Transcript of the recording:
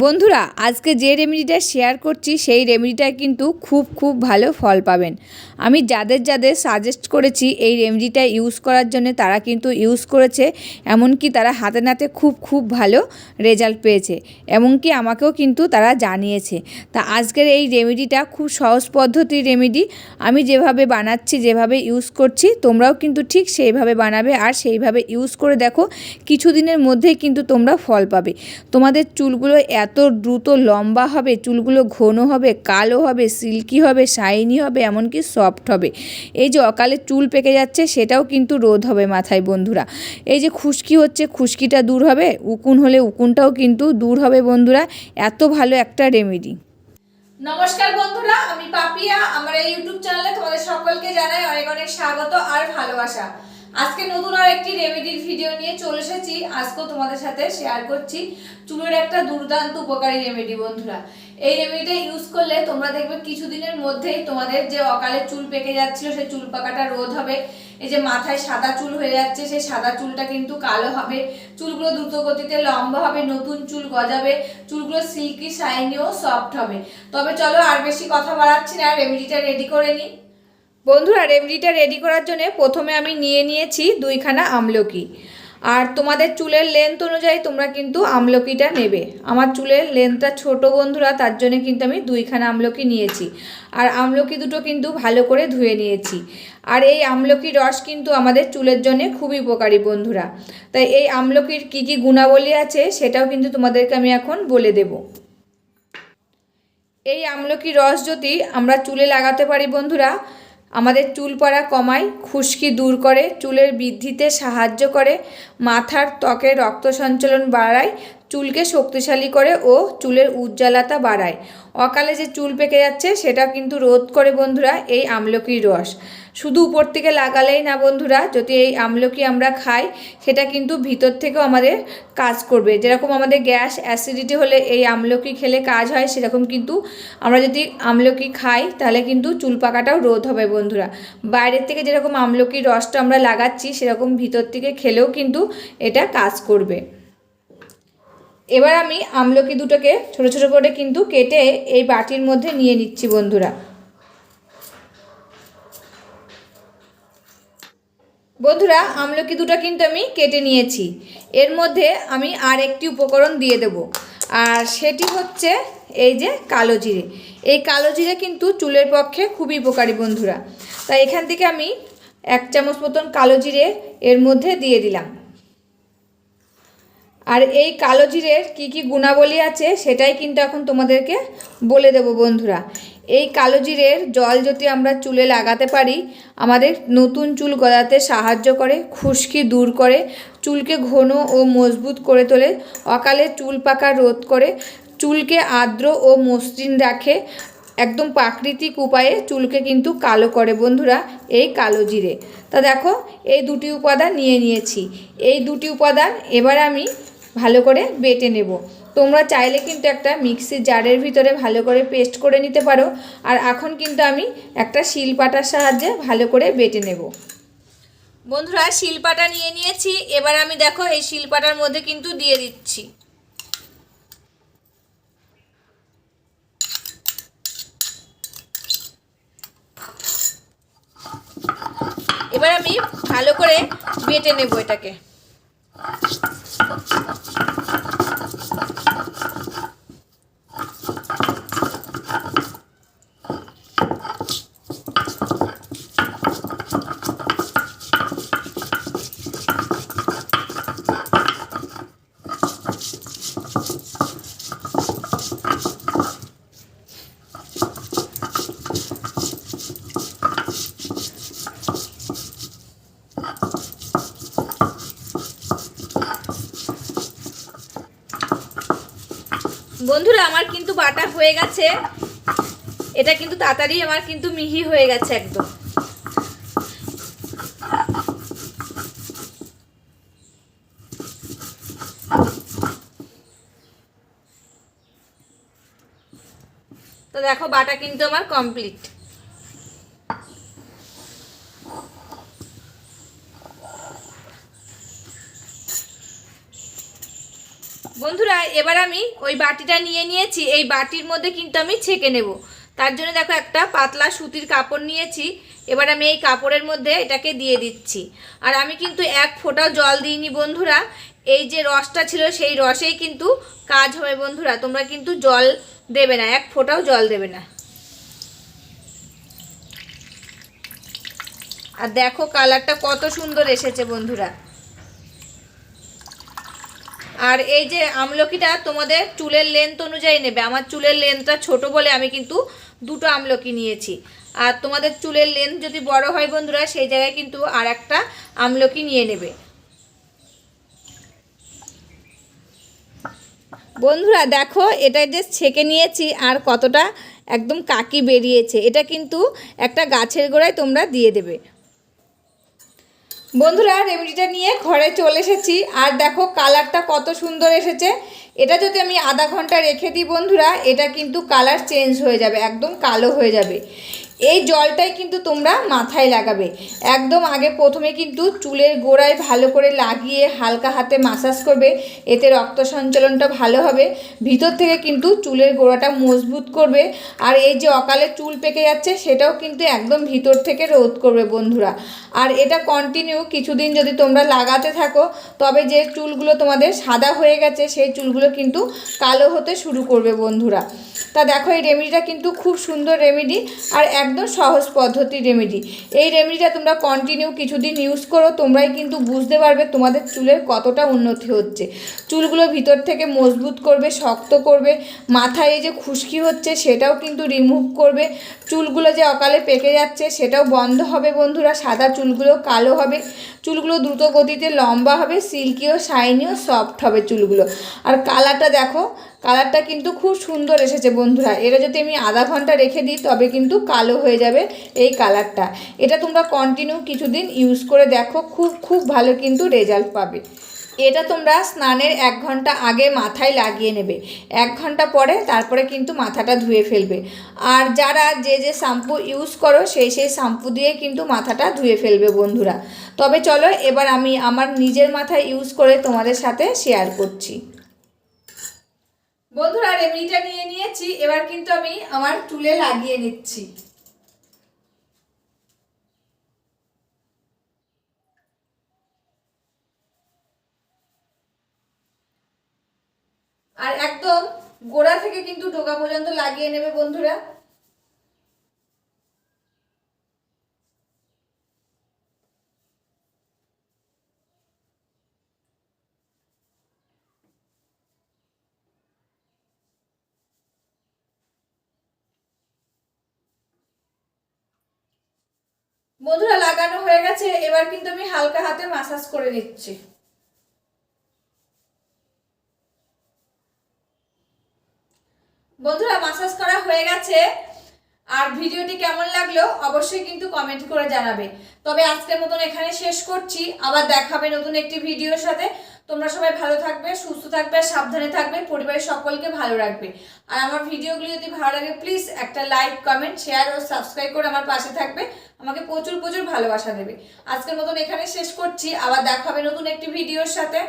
বন্ধুরা আজকে যে রেমেডিটা শেয়ার করছি সেই রেমেডিটা কিন্তু খুব ভালো ফল পাবেন। আমি যাদের সাজেস্ট করেছি এই রেমেডিটা ইউজ করার জন্য তারা কিন্তু ইউজ করেছে, এমনকি তারা হাতে নাতে খুব ভালো রেজাল্ট পেয়েছে, এমনকি আমাকেও কিন্তু তারা জানিয়েছে। তা আজকের এই রেমেডিটা খুব সহজ পদ্ধতির রেমেডি। আমি যেভাবে বানাচ্ছি, যেভাবে ইউজ করছি, তোমরাও কিন্তু ঠিক সেইভাবে বানাবে আর সেইভাবে ইউজ করে দেখো, কিছুদিনের মধ্যেই কিন্তু তোমরা ফল পাবে। তোমাদের চুলগুলো এত দ্রুত লম্বা হবে, চুলগুলো ঘন হবে, কালো হবে, সিল্কি হবে, শাইনি হবে, এমনকি সফট হবে। এই যে অকালে চুল পেকে যাচ্ছে সেটাও কিন্তু রোধ হবে মাথায় বন্ধুরা। এই যে খুশকি হচ্ছে, খুশকিটা দূর হবে, উকুন হলে উকুনটাও কিন্তু দূর হবে বন্ধুরা। এত ভালো একটা রেমেডি। নমস্কার বন্ধুরা, আমি পাপিয়া। আমার এই ইউটিউব চ্যানেলে তোমাদের সকলকে জানাই অনেক স্বাগত আর ভালোবাসা। আজকে নতুন আর একটি রেমেডির ভিডিও নিয়ে চলে এসেছি। আজকেও তোমাদের সাথে শেয়ার করছি চুলের একটা দুর্দান্ত উপকারী রেমেডি বন্ধুরা। এই রেমেডিটা ইউজ করলে তোমরা দেখবে কিছুদিনের মধ্যেই তোমাদের যে অকালে চুল পেকে যাচ্ছিল সেই চুল পাকাটা রোধ হবে। এই যে মাথায় সাদা চুল হয়ে যাচ্ছে সেই সাদা চুলটা কিন্তু কালো হবে, চুলগুলো দ্রুত গতিতে লম্বা হবে, নতুন চুল গজাবে, চুলগুলো সিল্কি শাইনি ও সফট হবে। তবে চলো আর বেশি কথা বাড়াচ্ছি না, রেমেডিটা রেডি করে নিই। বন্ধুরা রেমেডিটা রেডি করার জন্য প্রথমে আমি নিয়েছি 2খানা আমলকি। আর তোমাদের চুলের লেন্থ অনুযায়ী তোমরা কিন্তু আমলকিটা নেবে। আমার চুলের লেন্থটা ছোট বন্ধুরা, তার জন্য কিন্তু আমি 2খানা আমলকি নিয়েছি। আর আমলকি দুটো কিন্তু ভালো করে ধুয়ে নিয়েছি। আর এই আমলকির রস কিন্তু আমাদের চুলের জন্য খুবই উপকারী বন্ধুরা। তাই এই আমলকির কী গুণাবলী আছে সেটাও কিন্তু তোমাদেরকে আমি এখন বলে দেব। এই আমলকির রস যদি আমরা চুলে লাগাতে পারি বন্ধুরা, আমাদের চুল পড়া কমায়, খুশকি দূর করে, চুলের বৃদ্ধিতে সাহায্য করে, মাথার ত্বকে রক্ত সঞ্চালন বাড়ায়, চুলকে শক্তিশালী করে ও চুলের উজ্জ্বলতা বাড়ায়। অকালে যে চুল পেকে যাচ্ছে সেটা কিন্তু রোধ করে বন্ধুরা এই আমলকির রস। শুধু উপর থেকে লাগালেই না বন্ধুরা, যদি এই আমলকি আমরা খাই সেটা কিন্তু ভিতর থেকেও আমাদের কাজ করবে। যেরকম আমাদের গ্যাস অ্যাসিডিটি হলে এই আমলকি খেলে কাজ হয়, সেরকম কিন্তু আমরা যদি আমলকি খাই তাহলে কিন্তু চুল পাকাটাও রোধ হবে বন্ধুরা। বাইরের থেকে যেরকম আমলকির রসটা আমরা লাগাচ্ছি সেরকম ভিতর থেকে খেলেও কিন্তু এটা কাজ করবে। এবার আমি আমলকি দুটোকে ছোট ছোট করে কিন্তু কেটে এই বাটির মধ্যে নিয়ে নিচ্ছি বন্ধুরা। বন্ধুরা আমলকি দুটো কিন্তু আমি কেটে নিয়েছি। এর মধ্যে আমি আর একটি উপকরণ দিয়ে দেব, আর সেটি হচ্ছে এই যে কালো জিরে। এই কালো জিরে কিন্তু চুলের পক্ষে খুবই উপকারী বন্ধুরা। তাই এখান থেকে আমি 1 চামচ মতন কালো জিরে এর মধ্যে দিয়ে দিলাম। আর এই কালো জিরের কী গুণাবলী আছে সেটাই কিন্তু এখন তোমাদেরকে বলে দেব বন্ধুরা। এই কালো জিরের জল যদি আমরা চুলে লাগাতে পারি, আমাদের নতুন চুল গজাতে সাহায্য করে, খুশকি দূর করে, চুলকে ঘন ও মজবুত করে তোলে, অকালে চুল পাকা রোধ করে, চুলকে আর্দ্র ও মসৃণ রাখে, একদম প্রাকৃতিক উপায়ে চুলকে কিন্তু কালো করে বন্ধুরা এই কালো জিরে। তা দেখো এই দুটি উপাদান নিয়েছি। এই দুটি উপাদান এবার আমি ভালো করে বেটে নেব। তোমরা চাইলে কিন্তু একটা মিক্সির জারের ভিতরে ভালো করে পেস্ট করে নিতে পারো। আর এখন কিন্তু আমি একটা শিলপাটার সাহায্যে ভালো করে বেটে নেব। বন্ধুরা শিলপাটা নিয়েছি। এবার আমি দেখো এই শিলপাটার মধ্যে কিন্তু দিয়ে দিচ্ছি। এবার আমি ভালো করে বেটে নেব এটাকে। বন্ধুরা আমার কিন্তু বাটা হয়ে গেছে। এটা কিন্তু তাড়াতাড়ি আমার কিন্তু মিহি হয়ে গেছে একদম। তো দেখো বাটা কিন্তু আমার কমপ্লিট। বন্ধুরা এবার আমি ওই বাটিটা নিয়ে নিয়েছি, এই বাটির মধ্যে কিন্তু আমি ছেঁকে নেব। তার জন্য দেখো একটা পাতলা সুতির কাপড় নিয়েছি। এবার আমি এই কাপড়ের মধ্যে এটাকে দিয়ে দিচ্ছি। আর আমি কিন্তু এক ফোঁটাও জল দিইনি বন্ধুরা, এই যে রসটা ছিল সেই রসেই কিন্তু কাজ হবে বন্ধুরা, তোমরা কিন্তু জল দেবে না, এক ফোঁটাও জল দেবে না। আর দেখো কালারটা কত সুন্দর এসেছে বন্ধুরা। আর এই যে আমলকিটা তোমাদের চুলের লেন্থ অনুযায়ী নেবে, আমার চুলের লেন্থটা ছোট বলে আমি কিন্তু দুটো আমলকি নিয়েছি। আর তোমাদের চুলের লেন্থ যদি বড় হয় বন্ধুরা, সেই জায়গায় কিন্তু আর একটা আমলকি নিয়ে নেবে। বন্ধুরা দেখো এটা যে ছেঁকে নিয়েছি আর কতটা একদম কাকি বেরিয়েছে, এটা কিন্তু একটা গাছের গোড়ায় তোমরা দিয়ে দেবে। বন্ধুরা রেমেডিটা নিয়ে ঘরে চলে এসেছি, আর দেখো কালারটা কত সুন্দর এসেছে। এটা যদি আমি আধা ঘন্টা রেখে দিই বন্ধুরা, এটা কিন্তু কালার চেঞ্জ হয়ে যাবে, একদম কালো হয়ে যাবে। এই জলটাই কিন্তু তোমরা মাথায় লাগাবে। একদম আগে প্রথমে কিন্তু চুলের গোড়ায় ভালো করে লাগিয়ে হালকা হাতে মাসাজ করবে, এতে রক্ত সঞ্চালনটা ভালো হবে, ভিতর থেকে কিন্তু চুলের গোড়াটা মজবুত করবে। আর এই যে অকালে চুল পেকে যাচ্ছে সেটাও কিন্তু একদম ভিতর থেকে রোধ করবে বন্ধুরা। আর এটা কন্টিনিউ কিছুদিন যদি তোমরা লাগাতে থাকো, তবে যে চুলগুলো তোমাদের সাদা হয়ে গেছে সেই চুলগুলো কিন্তু কালো হতে শুরু করবে বন্ধুরা। তা দেখো এই রেমেডিটা কিন্তু খুব সুন্দর রেমেডি আর একদম সহজ পদ্ধতির রেমেডি। এই রেমেডিটা তোমরা কন্টিনিউ কিছুদিন ইউজ করো, তোমরাই কিন্তু বুঝতে পারবে তোমাদের চুলের কতটা উন্নতি হচ্ছে। চুলগুলো ভিতর থেকে মজবুত করবে, শক্ত করবে, মাথায় এই যে খুশকি হচ্ছে সেটাও কিন্তু রিমুভ করবে, চুলগুলো যে অকালে পেকে যাচ্ছে সেটাও বন্ধ হবে বন্ধুরা, সাদা চুলগুলো কালো হবে, চুলগুলো দ্রুত গতিতে লম্বা হবে, সিল্কিও শাইনিও সফট হবে চুলগুলো। আর কালারটা দেখো, কালারটা কিন্তু খুব সুন্দর এসেছে বন্ধুরা। এটা যদি আমি আধা ঘন্টা রেখে দিই তবে কিন্তু কালো হয়ে যাবে এই কালারটা। এটা তোমরা কন্টিনিউ কিছুদিন ইউজ করে দেখো, খুব ভালো কিন্তু রেজাল্ট পাবে। এটা তোমরা স্নানের 1 ঘন্টা আগে মাথায় লাগিয়ে নেবে, 1 ঘন্টা পরে তারপরে কিন্তু মাথাটা ধুয়ে ফেলবে। আর যারা যে শ্যাম্পু ইউজ করো সেই শ্যাম্পু দিয়ে কিন্তু মাথাটা ধুয়ে ফেলবে বন্ধুরা। তবে চলো এবার আমি আমার নিজের মাথায় ইউজ করে তোমাদের সাথে শেয়ার করছি। বন্ধুরা রেমেডিটা নিয়ে নিয়েছি, এবার কিন্তু আমি আমার চুলে লাগিয়ে নিচ্ছি। আর একদম গোড়া থেকে কিন্তু ডোকা পর্যন্ত লাগিয়ে নেবে বন্ধুরা। বন্ধুরা লাগানো হয়ে গেছে, এবার কিন্তু আমি হালকা হাতে মাসাজ করে নিচ্ছি। বন্ধুরা মাসাজ করা হয়ে গেছে, আর ভিডিওটি কেমন লাগলো অবশ্যই কিন্তু কমেন্ট করে জানাবে। তবে আজকের মতন এখানে শেষ করছি, আবার দেখাবে নতুন একটি ভিডিওর সাথে। তোমরা সবাই ভালো থাকবে, সুস্থ থাকবে, সাবধানে থাকবে, পরিবারের সকলকে ভালো রাখবে। আর আমার ভিডিওগুলি যদি ভালো লাগে প্লিজ একটা লাইক, কমেন্ট, শেয়ার ও সাবস্ক্রাইব করে আমার পাশে থাকবে, আমাকে প্রচুর ভালোবাসা দেবে। আজকের মতন এখানে শেষ করছি, আবার দেখাবে নতুন একটি ভিডিওর সাথে।